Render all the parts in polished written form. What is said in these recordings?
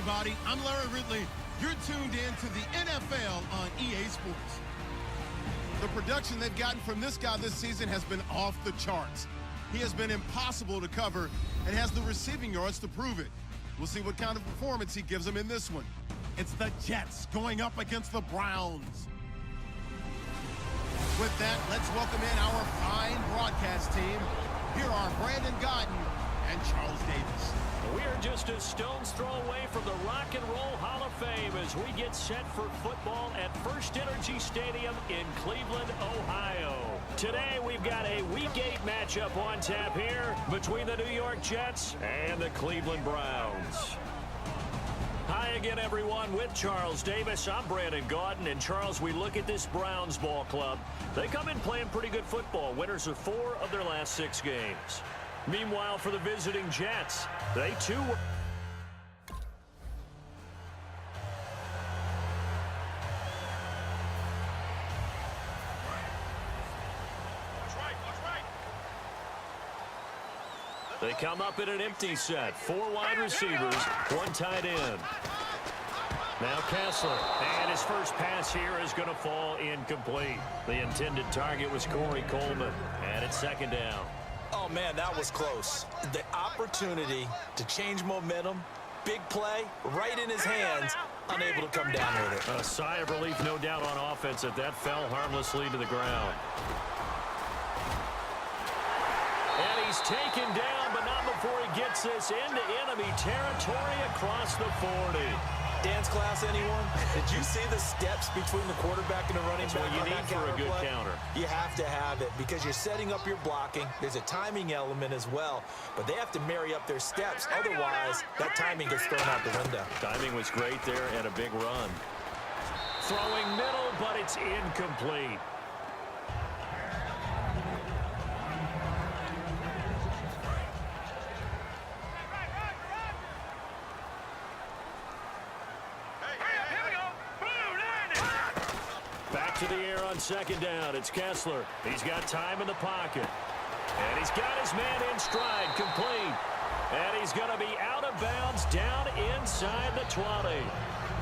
everybody. I'm Larry Ridley. You're tuned in to the NFL on EA Sports. The production they've gotten from this guy this season has been off the charts. He has been impossible to cover and has the receiving yards to prove it. We'll see what kind of performance he gives them in this one. It's the Jets going up against the Browns. With that, let's welcome in our fine broadcast team. Here are Brandon Gaudin and Charles Davis. We are just a stone's throw away from the Rock and Roll Hall of Fame as we get set for football at First Energy Stadium in Cleveland, Ohio. Today we've got a Week 8 matchup on tap here between the New York Jets and the Cleveland Browns. Hi again, everyone, with Charles Davis. I'm Brandon Gaudin, and Charles, we look at this Browns ball club. They come in playing pretty good football, winners of 4 of their last 6 games. Meanwhile, for the visiting Jets, they too were... They come up in an empty set. 4 wide receivers, 1 tight end. Now Kessler, and his first pass here is going to fall incomplete. The intended target was Corey Coleman, and it's 2nd down. Oh, man, that was close. The opportunity to change momentum, big play, right in his hands, unable to come down with it. A sigh of relief, no doubt, on offense that fell harmlessly to the ground. And he's taken down, but not before he gets this into enemy territory across the 40. Dance class, anyone? Did you see the steps between the quarterback and the running back? That's what you need for a good counter. You have to have it because you're setting up your blocking. There's a timing element as well, but they have to marry up their steps. Otherwise, that timing gets thrown out the window. Timing was great there and a big run. Throwing middle, but it's incomplete. To the air on 2nd down. It's Kessler. He's got time in the pocket. And he's got his man in stride, complete. And he's going to be out of bounds down inside the 20.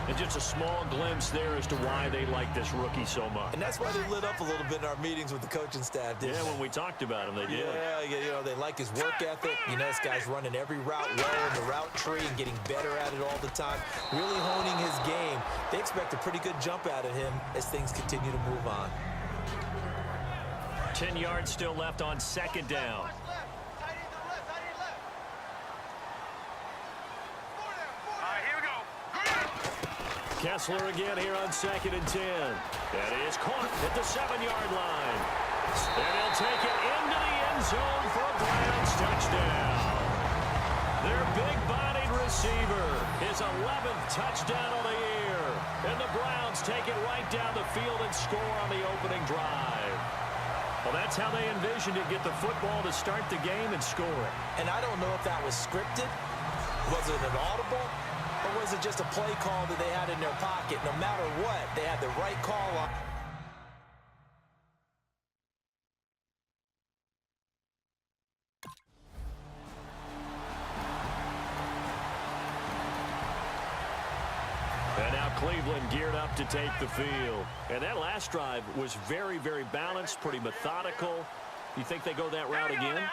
And just a small glimpse there as to why they like this rookie so much. And that's why they lit up a little bit in our meetings with the coaching staff. Yeah, when we talked about him, they did. Yeah, you know, they like his work ethic. You know, this guy's running every route well in the route tree and getting better at it all the time. Really honing his game. They expect a pretty good jump out of him as things continue to move on. 10 yards still left on 2nd down. Kessler again here on 2nd and 10. That is caught at the 7-yard line. And he'll take it into the end zone for a Browns touchdown. Their big-bodied receiver, his 11th touchdown of the year. And the Browns take it right down the field and score on the opening drive. Well, that's how they envisioned it, get the football to start the game and score it. And I don't know if that was scripted. Was it an audible? Or was it just a play call that they had in their pocket? No matter what, they had the right call on. And now Cleveland geared up to take the field. And that last drive was very, very balanced, pretty methodical. You think they go that route again?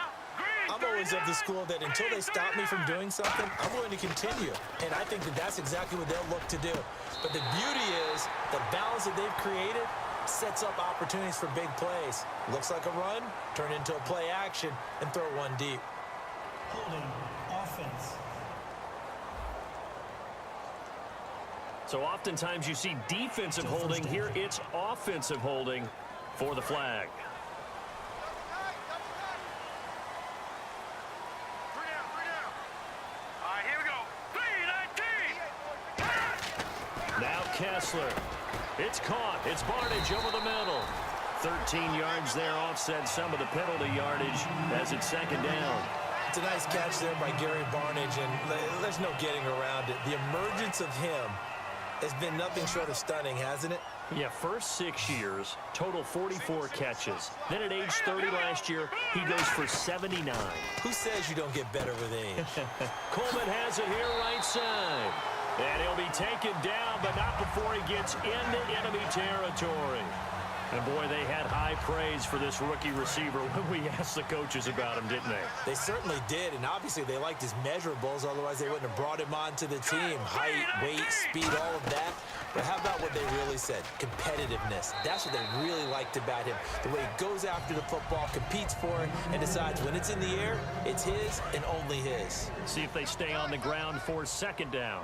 I'm always of the school that until they stop me from doing something, I'm going to continue. And I think that that's exactly what they'll look to do. But the beauty is the balance that they've created sets up opportunities for big plays. Looks like a run, turn into a play action, and throw one deep. Holding offense. So oftentimes you see defensive holding. Here it's offensive holding for the flag. Now Kessler. It's caught. It's Barnage over the middle. 13 yards there, offset some of the penalty yardage as it's 2nd down. It's a nice catch there by Gary Barnage, and there's no getting around it. The emergence of him has been nothing short of stunning, hasn't it? Yeah, first 6 years, total 44 catches. Then at age 30 last year, he goes for 79. Who says you don't get better with age? Coleman has it here right side. And he'll be taken down, but not before he gets into enemy territory. And, boy, they had high praise for this rookie receiver when we asked the coaches about him, didn't they? They certainly did, and obviously they liked his measurables. Otherwise, they wouldn't have brought him onto the team. Height, weight, speed, all of that. But how about what they really said? Competitiveness. That's what they really liked about him. The way he goes after the football, competes for it, and decides when it's in the air, it's his and only his. See if they stay on the ground for second down.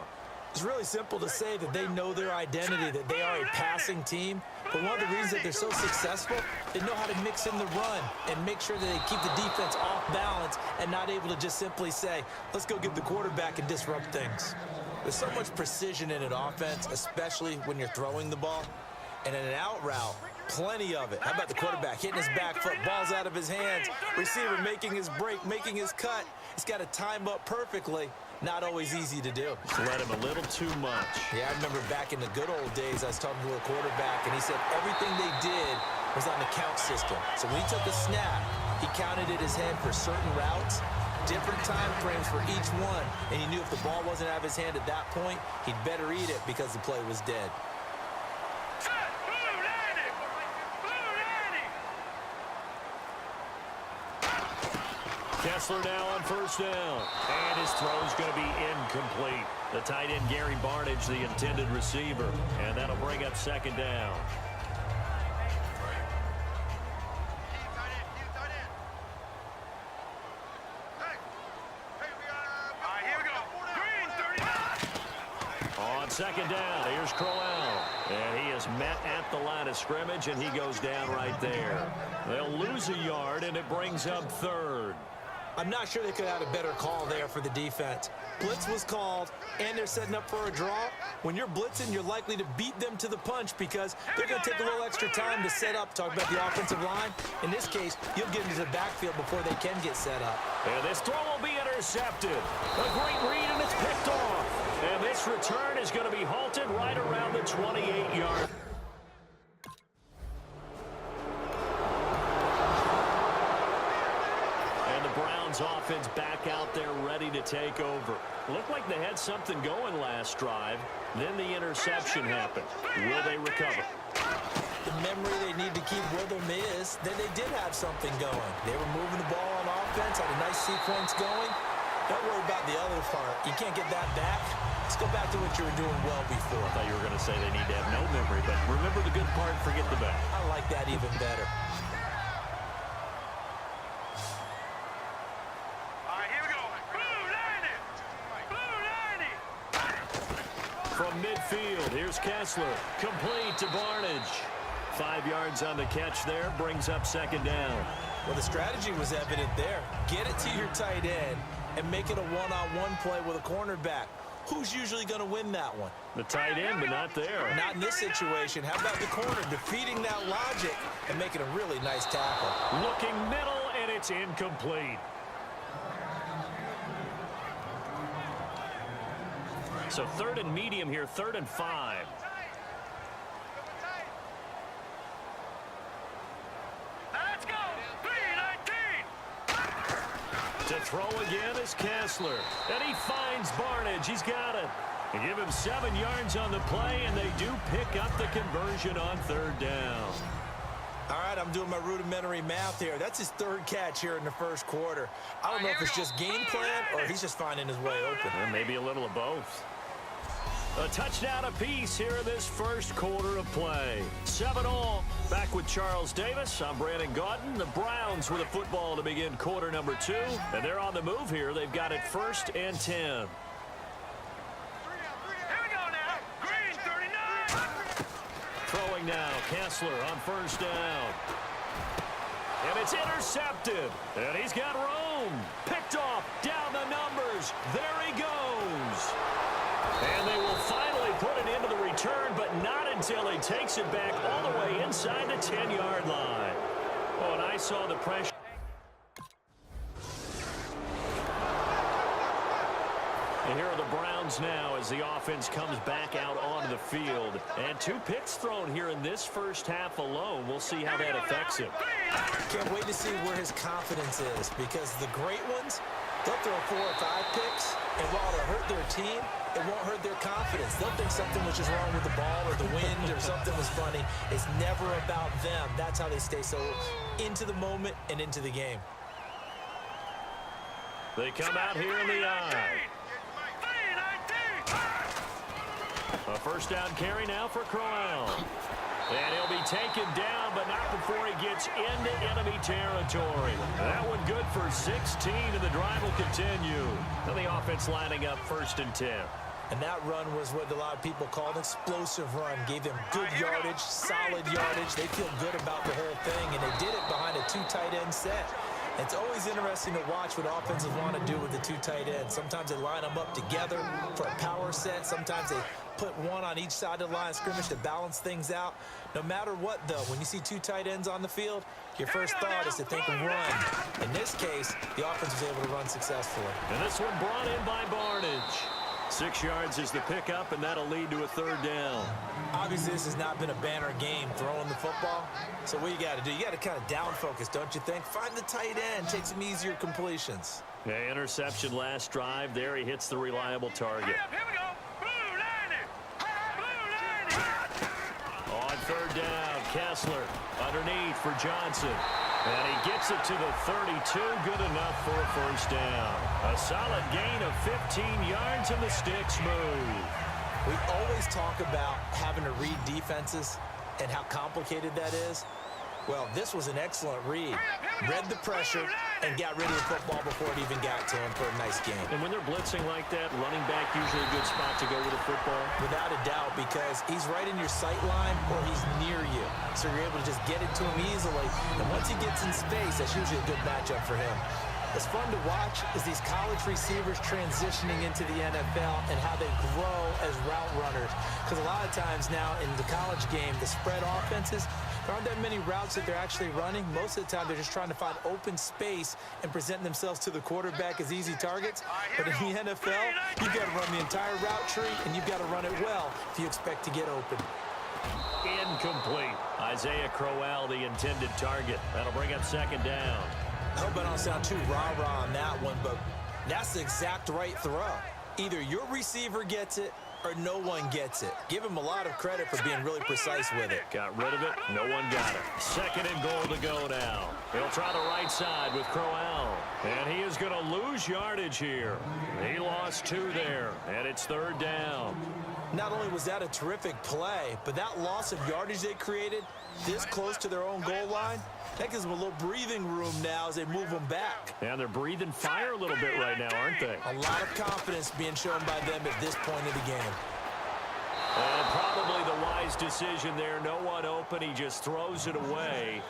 It's really simple to say that they know their identity, that they are a passing team. But one of the reasons that they're so successful, they know how to mix in the run and make sure that they keep the defense off balance and not able to just simply say, let's go get the quarterback and disrupt things. There's so much precision in an offense, especially when you're throwing the ball. And in an out route, plenty of it. How about the quarterback hitting his back foot, ball's out of his hands, receiver making his break, making his cut. He's got to time up perfectly. Not always easy to do. Let him a little too much. Yeah, I remember back in the good old days, I was talking to a quarterback, and he said everything they did was on the count system. So when he took a snap, he counted in his head for certain routes, different time frames for each one, and he knew if the ball wasn't out of his hand at that point, he'd better eat it because the play was dead. Kessler now on first down. And his throw's going to be incomplete. The tight end, Gary Barnidge, the intended receiver. And that'll bring up second down. On second down, here's Crowell. And he is met at the line of scrimmage, and he goes down right there. They'll lose a yard, and it brings up third. I'm not sure they could have had a better call there for the defense. Blitz was called, and they're setting up for a draw. When you're blitzing, you're likely to beat them to the punch because they're going to take a little extra time to set up. Talk about the offensive line. In this case, you'll get into the backfield before they can get set up. And this throw will be intercepted. A great read, and it's picked off. And this return is going to be halted right around the 28-yard. Offense back out there ready to take over. Looked like they had something going last drive. Then the interception happened. Will they recover? The memory they need to keep with them is that they did have something going. They were moving the ball on offense, had a nice sequence going. Don't worry about the other part. You can't get that back. Let's go back to what you were doing well before. I thought you were going to say they need to have no memory, but remember the good part, forget the bad. I like that even better. From midfield, here's Kessler. Complete to Barnidge. 5 yards on the catch there, brings up second down. Well, the strategy was evident there. Get it to your tight end and make it a one-on-one play with a cornerback. Who's usually going to win that one? The tight end, but not there. Not in this situation. How about the corner defeating that logic and making a really nice tackle? Looking middle, and it's incomplete. So third and medium here, 3rd and 5. Let's go! 3-19! To throw again is Kessler. And he finds Barnidge. He's got it. They give him 7 yards on the play, and they do pick up the conversion on 3rd down. All right, I'm doing my rudimentary math here. That's his 3rd catch here in the 1st quarter. I don't know if it's just game plan or he's just finding his way open. Or maybe a little of both. A touchdown apiece here in this 1st quarter of play. 7-all. Back with Charles Davis. I'm Brandon Gaudin. The Browns with a football to begin quarter number 2. And they're on the move here. They've got it 1st and 10. Here we go now. Green 39. Throwing now. Kessler on 1st down. And it's intercepted. And he's got room. Picked off. Down the numbers. There he goes. And they will finally put it into the return, but not until he takes it back all the way inside the 10-yard line. Oh, and I saw the pressure. And here are the Browns now as the offense comes back out onto the field. And 2 picks thrown here in this 1st half alone. We'll see how that affects him. Can't wait to see where his confidence is because the great ones, They'll throw 4 or 5 picks, and while it'll hurt their team, it won't hurt their confidence. They'll think something was just wrong with the ball or the wind or something was funny. It's never about them. That's how they stay so into the moment and into the game. They come out here in the eye. A first down carry now for Crowell. And he'll be taken down, but not before he gets into enemy territory. That one good for 16, and the drive will continue. And the offense lining up 1st and 10. And that run was what a lot of people call an explosive run. Gave them good yardage, solid yardage. They feel good about the whole thing, and they did it behind a 2 tight end set. It's always interesting to watch what offenses want to do with the 2 tight ends. Sometimes they line them up together for a power set. Sometimes they put one on each side of the line of scrimmage to balance things out. No matter what, though, when you see 2 tight ends on the field, your first thought is to think run. In this case, the offense was able to run successfully. And this one brought in by Barnage. 6 yards is the pickup, and that'll lead to a 3rd down. Obviously, this has not been a banner game throwing the football. So what you got to do, you got to kind of down focus, don't you think? Find the tight end, take some easier completions. Yeah, interception last drive. There he hits the reliable target. Here we go. Blue 90. On 3rd down, Kessler underneath for Johnson. And he gets it to the 32, good enough for a 1st down. A solid gain of 15 yards, and the sticks move. We always talk about having to read defenses and how complicated that is. Well, this was an excellent read. Read the pressure and got rid of the football before it even got to him for a nice game. And when they're blitzing like that, running back usually a good spot to go with the football? Without a doubt, because he's right in your sight line or he's near you. So you're able to just get it to him easily. And once he gets in space, that's usually a good matchup for him. What's fun to watch is these college receivers transitioning into the NFL and how they grow as route runners. Because a lot of times now in the college game, the spread offenses, there aren't that many routes that they're actually running. Most of the time, they're just trying to find open space and present themselves to the quarterback as easy targets. But in the NFL, you've got to run the entire route tree, and you've got to run it well if you expect to get open. Incomplete. Isaiah Crowell, the intended target. That'll bring up 2nd down. I hope I don't sound too rah-rah on that one, but that's the exact right throw. Either your receiver gets it or no one gets it. Give him a lot of credit for being really precise with it. Got rid of it. No one got it. 2nd and goal to go now. He'll try the right side with Crowell. And he is going to lose yardage here. He lost 2 there, and it's 3rd down. Not only was that a terrific play, but that loss of yardage they created this close to their own goal line, that gives them a little breathing room now as they move them back. And they're breathing fire a little bit right now, aren't they? A lot of confidence being shown by them at this point of the game. And probably the wise decision there. No one open. He just throws it away.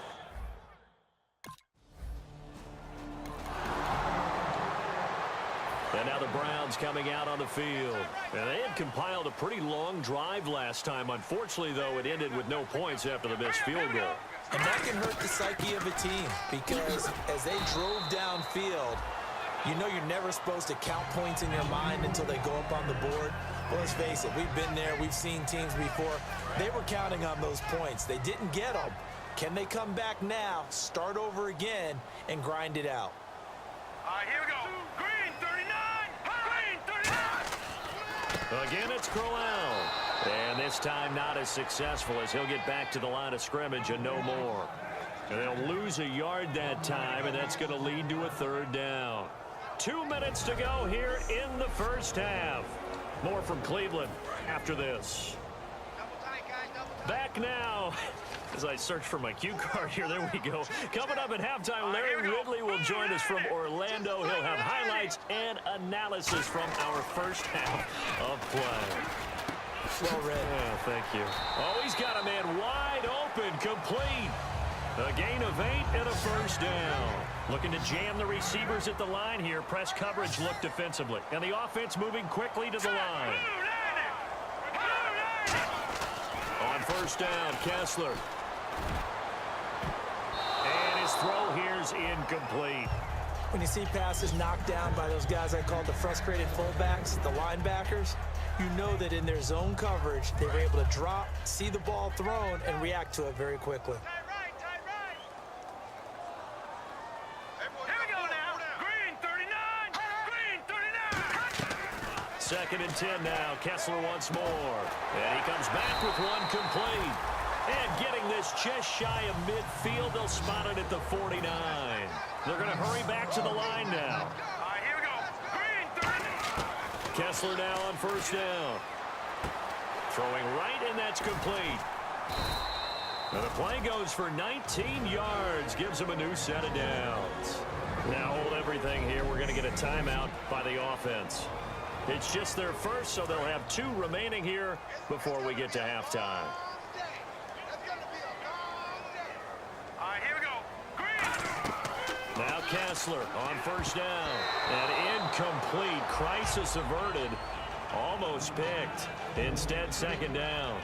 And now the Browns coming out on the field. And they had compiled a pretty long drive last time. Unfortunately, though, it ended with no points after the missed field goal. And that can hurt the psyche of a team because as they drove downfield, you know you're never supposed to count points in your mind until they go up on the board. Well, let's face it, we've been there. We've seen teams before. They were counting on those points. They didn't get them. Can they come back now, start over again, and grind it out? All right, here we go. Green 39. Green 39. Again, it's Crowell. And this time not as successful as he'll get back to the line of scrimmage and no more. And they'll lose a yard that time, and that's going to lead to a 3rd down. 2 minutes to go here in the 1st half. More from Cleveland after this. Back now. As I search for my cue card here, there we go. Coming up at halftime, Larry Ridley will join us from Orlando. He'll have highlights and analysis from our 1st half of play. Well read. Oh, thank you. Oh, he's got a man wide open, complete. A gain of 8 and a 1st down. Looking to jam the receivers at the line here. Press coverage look defensively. And the offense moving quickly to the line. On 1st down, Kessler. And his throw here's incomplete. When you see passes knocked down by those guys I call the frustrated fullbacks, the linebackers, you know that in their zone coverage, they were able to drop, see the ball thrown, and react to it very quickly. Here we go now. Green 39. 2nd and 10 now. Kessler once more. And he comes back with one complete. And getting this just shy of midfield, they'll spot it at the 49. They're going to hurry back to the line now. All right, here we go. Green, 30. Kessler now on 1st down. Throwing right, and that's complete. And the play goes for 19 yards. Gives them a new set of downs. Now hold everything here. We're going to get a timeout by the offense. It's just their first, so they'll have 2 remaining here before we get to halftime. All right, here we go. Green. Now Kessler on 1st down. And incomplete. Crisis averted. Almost picked. Instead, 2nd down.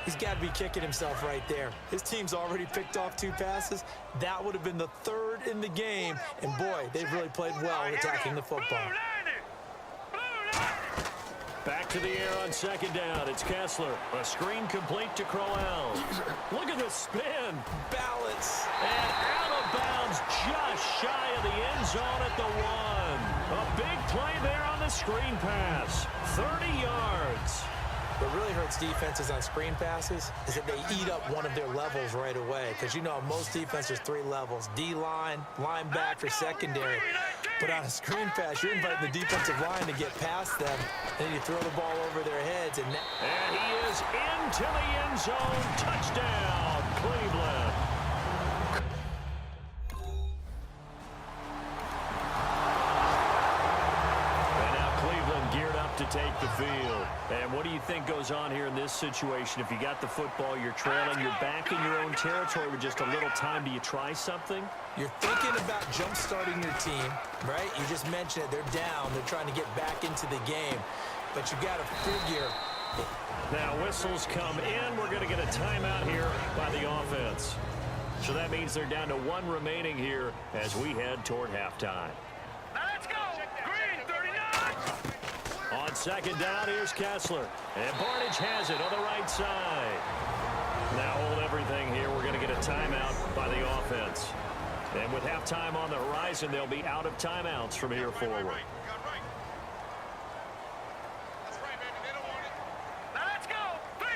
He's got to be kicking himself right there. His team's already picked off 2 passes. That would have been the 3rd in the game. And, boy, they've really played well attacking the football. Back to the air on 2nd down. It's Kessler. A screen complete to Crowell. Look at the spin. Balance. And out of bounds just shy of the end zone at the 1. A big play there on the screen pass. 30 yards. What really hurts defenses on screen passes is that they eat up one of their levels right away. Because, you know, most defenses 3 levels. D-line, linebacker, secondary. But on a screen pass, you're inviting the defensive line to get past them. And then you throw the ball over their heads. And he is into the end zone. Touchdown, Cleveland. And now Cleveland geared up to take the field. And what do you think goes on here in this situation? If you got the football, you're trailing, you're back in your own territory with just a little time. Do you try something? You're thinking about jump-starting your team, right? You just mentioned it. They're down. They're trying to get back into the game. But you got to figure. Now whistles come in. We're going to get a timeout here by the offense. So that means they're down to 1 remaining here as we head toward halftime. Now let's go. Green, 39. On 2nd down, here's Kessler. And Barnage has it on the right side. Now hold everything here. We're going to get a timeout by the offense. And with halftime on the horizon, they'll be out of timeouts from here forward. Now let's go. 3-19.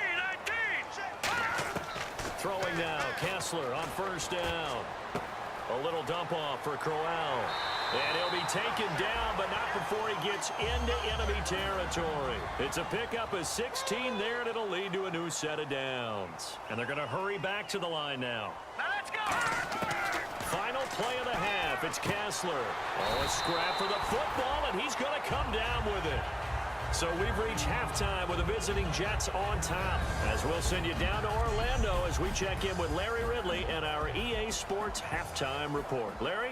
Throwing now, Kessler on 1st down. A little dump off for Crowell. And he'll be taken down, but not before he gets into enemy territory. It's a pickup of 16 there, and it'll lead to a new set of downs. And they're going to hurry back to the line now. Now let's go. Final play of the half. It's Kessler. Oh, a scrap for the football, and he's going to come down with it. So we've reached halftime with the visiting Jets on top. As we'll send you down to Orlando as we check in with Larry Ridley and our EA Sports Halftime Report. Larry?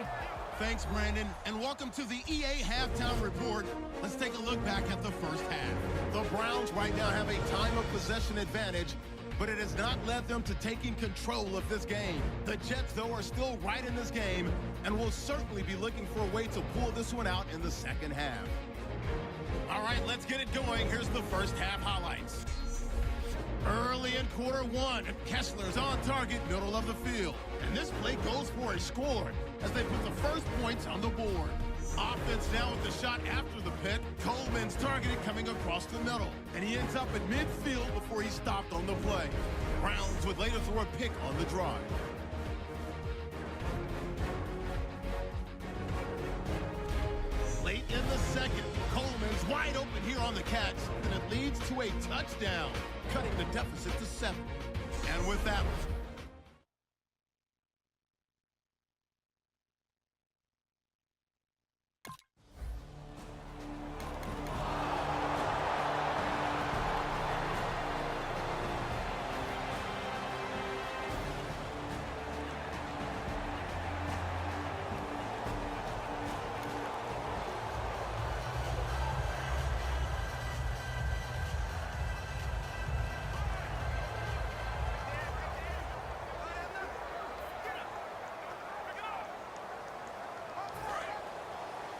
Thanks, Brandon, and welcome to the EA Halftime Report. Let's take a look back at the first half. The Browns right now have a time of possession advantage, but it has not led them to taking control of this game. The Jets, though, are still right in this game and will certainly be looking for a way to pull this one out in the second half. All right, let's get it going. Here's the first half highlights. Early in quarter 1, Kessler's on target, middle of the field. And this play goes for a score as they put the first points on the board. Offense now with the shot after the pick. Coleman's targeted coming across the middle. And he ends up at midfield before he stopped on the play. Browns would later throw a pick on the drive. Late in the second, Coleman's wide open here on the catch, and it leads to a touchdown, cutting the deficit to 7. And with that,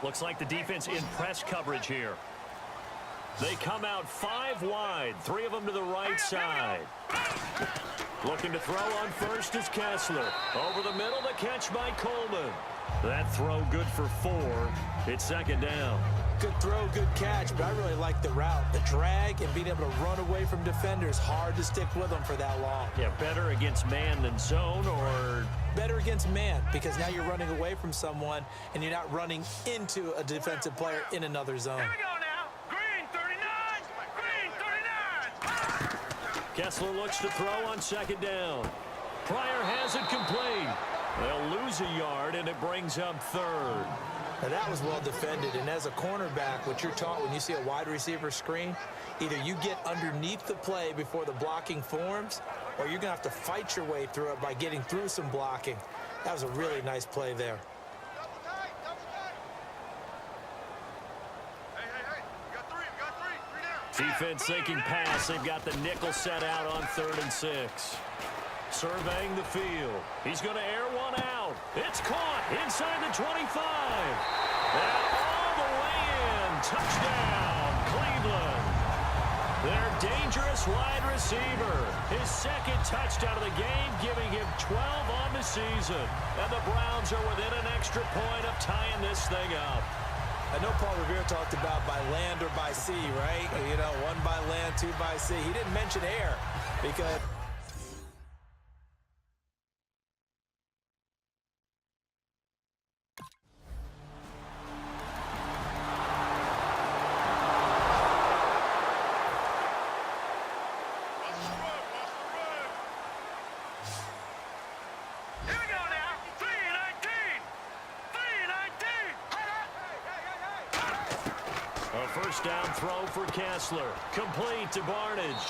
looks like the defense in press coverage here. They come out 5 wide, 3 of them to the right side. Looking to throw on first is Kessler. Over the middle, the catch by Coleman. That throw good for 4. It's second down. Good throw, good catch, but I really like the route. The drag and being able to run away from defenders, hard to stick with them for that long. Yeah, better against man than zone, or better against man, because now you're running away from someone and you're not running into a defensive player in another zone. Here we go now. Green 39. Green 39. Kessler looks to throw on second down. Pryor has it complete. They'll lose a yard, and it brings up third. Now that was well defended, and as a cornerback, what you're taught when you see a wide receiver screen, either you get underneath the play before the blocking forms, or you're going to have to fight your way through it by getting through some blocking. That was a really nice play there. Defense sinking pass. They've got the nickel set out on 3rd and 6. Surveying the field. He's going to air one out. It's caught inside the 25. And all the way in. Touchdown, Cleveland. Their dangerous wide receiver. His second touchdown of the game, giving him 12 on the season. And the Browns are within an extra point of tying this thing up. I know Paul Revere talked about by land or by sea, right? You know, 1 by land, 2 by sea. He didn't mention air because... First down throw for Kessler. Complete to Barnage.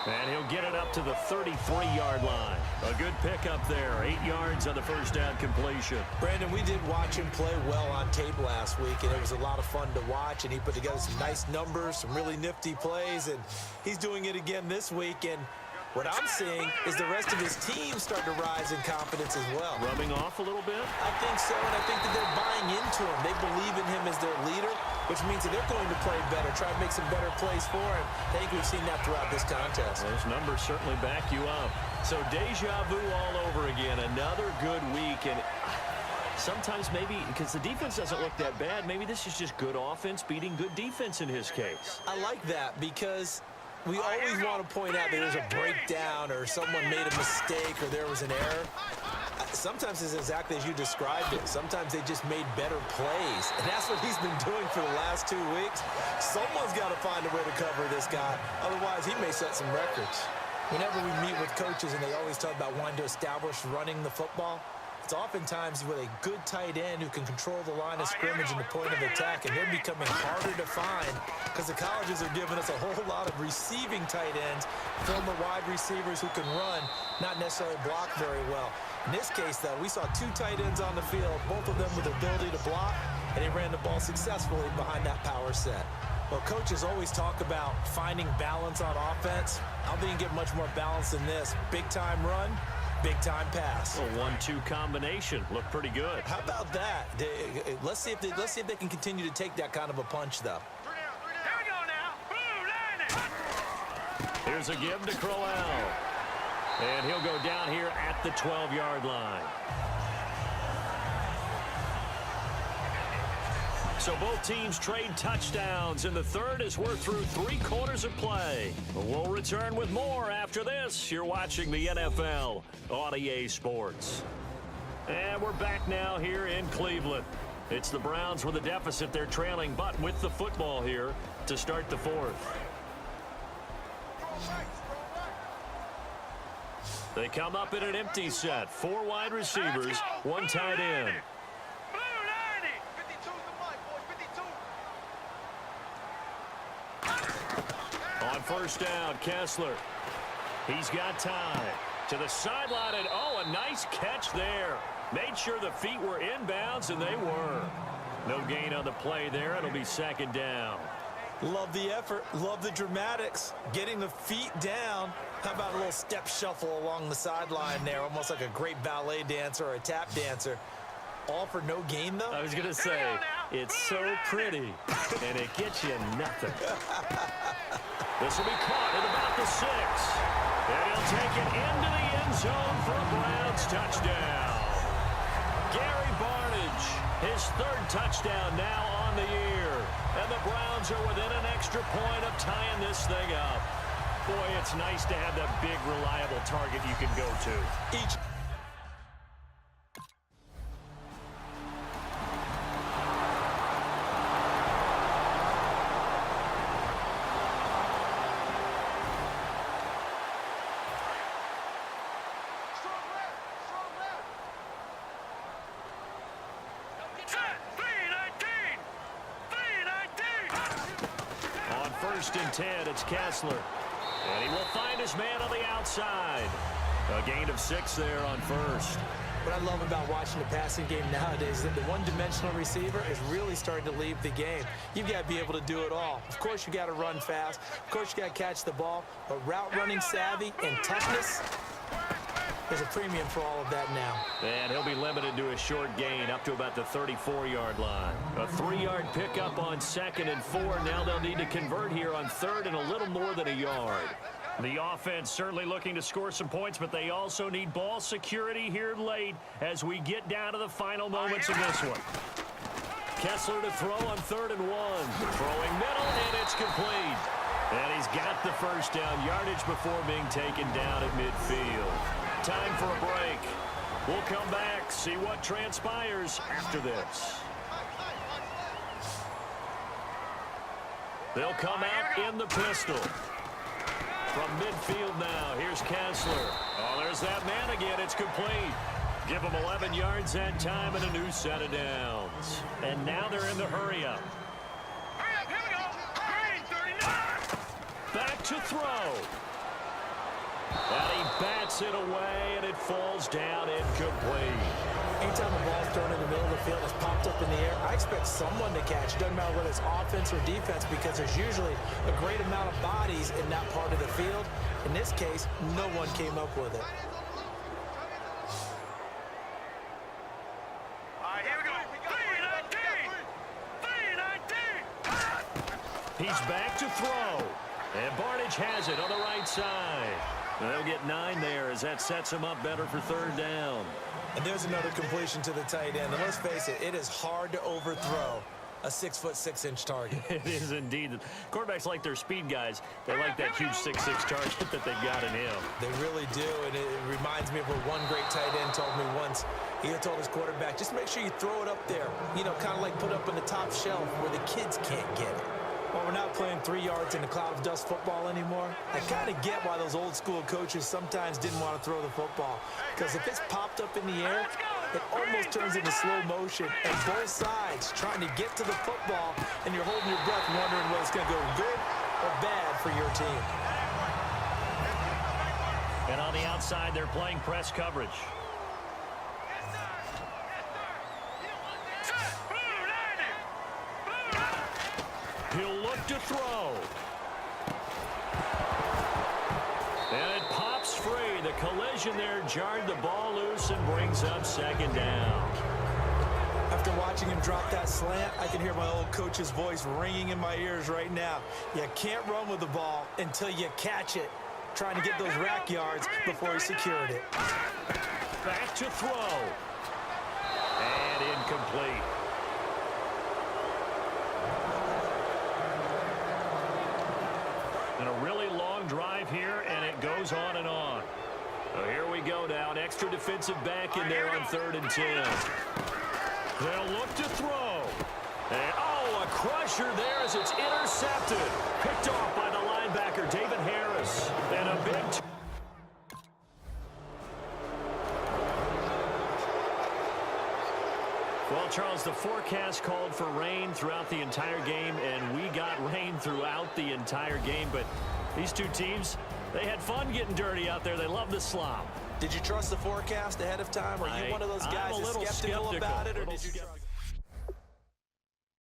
And he'll get it up to the 33-yard line. A good pickup there. 8 yards on the first down completion. Brandon, we did watch him play well on tape last week, and it was a lot of fun to watch, and he put together some nice numbers, some really nifty plays, and he's doing it again this week. And what I'm seeing is the rest of his team starting to rise in confidence as well. Rubbing off a little bit? I think so, and I think that they're buying into him. They believe in him as their leader, which means that they're going to play better, try to make some better plays for him. I think we've seen that throughout this contest. Those numbers certainly back you up. So deja vu all over again. Another good week, and sometimes maybe because the defense doesn't look that bad, maybe this is just good offense beating good defense in his case. I like that because we always want to point out that there's a breakdown or someone made a mistake or there was an error. Sometimes it's exactly as you described it. Sometimes they just made better plays, and that's what he's been doing for the last 2 weeks. Someone's got to find a way to cover this guy. Otherwise, he may set some records. Whenever we meet with coaches and they always talk about wanting to establish running the football, it's oftentimes with a good tight end who can control the line of scrimmage and the point of attack, and they're becoming harder to find because the colleges are giving us a whole lot of receiving tight ends, former wide receivers who can run, not necessarily block very well. In this case, though, we saw 2 tight ends on the field, both of them with the ability to block, and they ran the ball successfully behind that power set. Well, coaches always talk about finding balance on offense. I don't think you can get much more balance than this. Big-time run, big-time pass. A 1-2 combination. Looked pretty good. How about that? Let's see if they can continue to take that kind of a punch, though. Here we go now. Blue landing. Here's a give to Crowell. And he'll go down here at the 12-yard line. So both teams trade touchdowns in the third as we're through 3 quarters of play. We'll return with more after this. You're watching the NFL on EA Sports. And we're back now here in Cleveland. It's the Browns with a deficit. They're trailing, but with the football here to start the fourth. They come up in an empty set. 4 wide receivers, 1 tight end. On first down, Kessler. He's got time. To the sideline, and oh, a nice catch there. Made sure the feet were inbounds, and they were. No gain on the play there. It'll be second down. Love the effort. Love the dramatics. Getting the feet down. How about a little step shuffle along the sideline there, almost like a great ballet dancer or a tap dancer. All for no gain, though? I was going to say, it's so pretty, and it gets you nothing. This will be caught at about the 6. And he'll take it into the end zone for a Browns touchdown. Gary Barnidge, his third touchdown now on the year. And the Browns are within an extra point of tying this thing up. Boy, it's nice to have that big, reliable target you can go to. Each On 1st and 10, it's Kessler. And he will find his man on the outside. A gain of 6 there on 1st. What I love about watching the passing game nowadays is that the one-dimensional receiver is really starting to leave the game. You've got to be able to do it all. Of course, you got to run fast. Of course, you got to catch the ball. But route running savvy and toughness, there's a premium for all of that now. And he'll be limited to a short gain up to about the 34-yard line. A 3-yard pickup on 2nd and 4. Now they'll need to convert here on 3rd and a little more than a yard. The offense certainly looking to score some points, but they also need ball security here late as we get down to the final moments of this one. Kessler to throw on 3rd and 1. Throwing middle, and it's complete. And he's got the first down yardage before being taken down at midfield. Time for a break. We'll come back, see what transpires after this. They'll come out in the pistol. From midfield now, here's Kessler. Oh, there's that man again. It's complete. Give him 11 yards that time and a new set of downs. And now they're in the hurry-up. Hurry up, here we go. Green 39. Back to throw. And he bats it away, and it falls down incomplete. Anytime the ball's thrown in the middle of the field, it's popped up in the air, I expect someone to catch. It doesn't matter whether it's offense or defense, because there's usually a great amount of bodies in that part of the field. In this case, no one came up with it. All right, here we go. 319. 319. He's back to throw. And Barnidge has it on the right side. And they'll get 9 there as that sets him up better for 3rd down. And there's another completion to the tight end. And let's face it, it is hard to overthrow a 6'6" target. It is indeed. Quarterbacks like their speed guys. They like that huge 6'6" target that they've got in him. They really do, and it reminds me of what one great tight end told me once. He told his quarterback, just make sure you throw it up there. You know, kind of like put up on the top shelf where the kids can't get it. Well, we're not playing 3 yards in a cloud of dust football anymore. I kind of get why those old school coaches sometimes didn't want to throw the football. Because if it's popped up in the air, it almost turns into slow motion. And both sides trying to get to the football, and you're holding your breath wondering whether it's going to go good or bad for your team. And on the outside, they're playing press coverage. He'll look to throw. And it pops free. The collision there jarred the ball loose and brings up 2nd down. After watching him drop that slant, I can hear my old coach's voice ringing in my ears right now. You can't run with the ball until you catch it. Trying to get those rack yards before he secured it. Back to throw. And incomplete. And a really long drive here, and it goes on and on. So here we go now. An extra defensive back in there on 3rd and 10. They'll look to throw. And, oh, a crusher there as it's intercepted. Picked off by the linebacker, David Harris. And a big... Well, Charles, the forecast called for rain throughout the entire game, and we got rain throughout the entire game. But these two teams, they had fun getting dirty out there. They love the slop. Did you trust the forecast ahead of time? Are you one of those guys that's skeptical about it, or did you trust?